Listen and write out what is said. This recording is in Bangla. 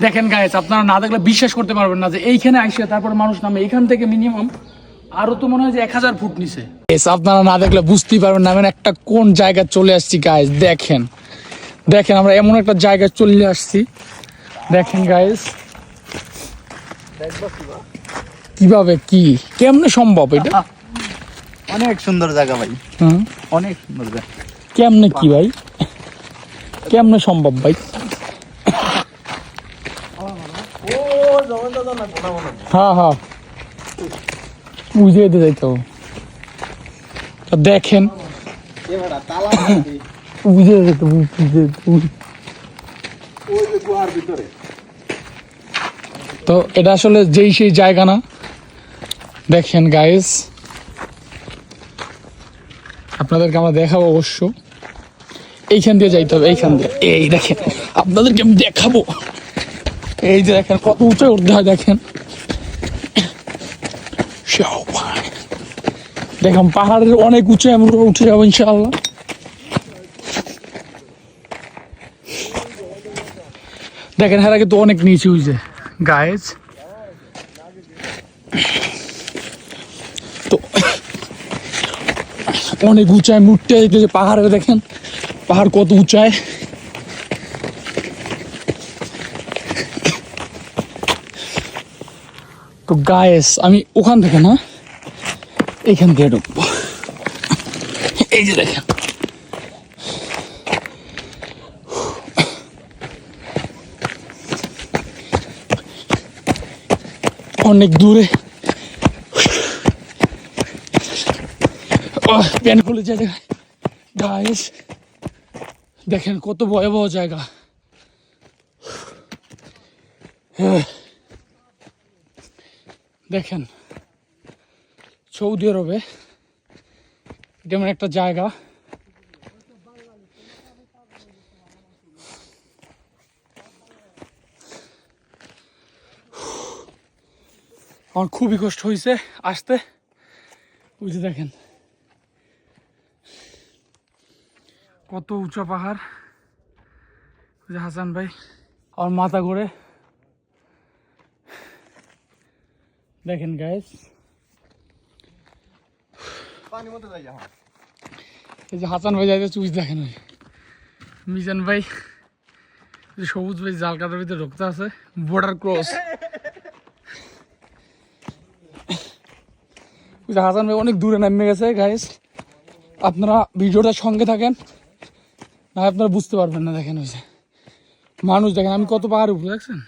দেখেন গাইস, আপনারা না দেখলে বিশ্বাস করতে পারবেন না যে এইখানে আইসে তারপর মানুষ নামে। এইখান থেকে মিনিমাম আরো তো মনে হয় যে 1000 ফুট নিচে। আপনারা না দেখলে বুঝতেই পারবেন না আমি একটা কোন জায়গায় চলে আসছি গাইস। দেখেন দেখেন আমরা এমন একটা জায়গায় চলে আসছি। দেখেন গাইস কিভাবে কি কেমনে সম্ভব এটা? অনেক সুন্দর জায়গা ভাই, অনেক সুন্দর জায়গা। কেমনে কি ভাই, কেমনে সম্ভব ভাই? হ্যাঁ হ্যাঁ বুঝে যেতে যাইতো। দেখেন বুঝে যেত তো এটা আসলে যেই সেই জায়গা না। দেখেন গাইস আপনাদেরকে আমরা দেখাবো অবশ্য। এইখান দিয়ে যাইতে হবে, এইখান দিয়ে। এই দেখেন আপনাদেরকে আমি দেখাবো। এই যে দেখেন কত উঁচায় উঠতে হয়। দেখেন দেখেন পাহাড়ের অনেক উঁচায় আমরা উঠে যাবো ইনশাআল্লাহ। দেখেন হ্যাঁ কিন্তু অনেক নিচে হয়েছে গাইজ। তো অনেক উঁচায় মুটতে যেতেছে পাহাড়ে। দেখেন পাহাড় কত উঁচায়। তো গাইস আমি ওখান থেকে না এইখান থেকে ঢুকবো। এই যে দেখেন অনেক দূরে। প্যান্ট খুলে যায় গাইস। দেখেন কত ভয়াবহ জায়গা। দেখেন সৌদি আরবে যেমন একটা জায়গা। আমার খুবই কষ্ট হয়েছে আসতে। ওই যে দেখেন কত উঁচা পাহাড়। ওই যে হাসান ভাই আমার মাথা ঘুরে। দেখেন গাইস এই যে হাসান ভাই যাইতে চুজ। দেখেন ওই মিজান ভাই সবুজ ভাই জাল কাটার ভিতরে ঢুকতে আছে। Border cross. হাসান ভাই অনেক দূরে নামে গেছে গাইস। আপনারা ভিডিওটার সঙ্গে থাকেন না আপনারা বুঝতে পারবেন না। দেখেন ওই যে মানুষ দেখেন আমি কত পাহাড় উপরে দেখছেন।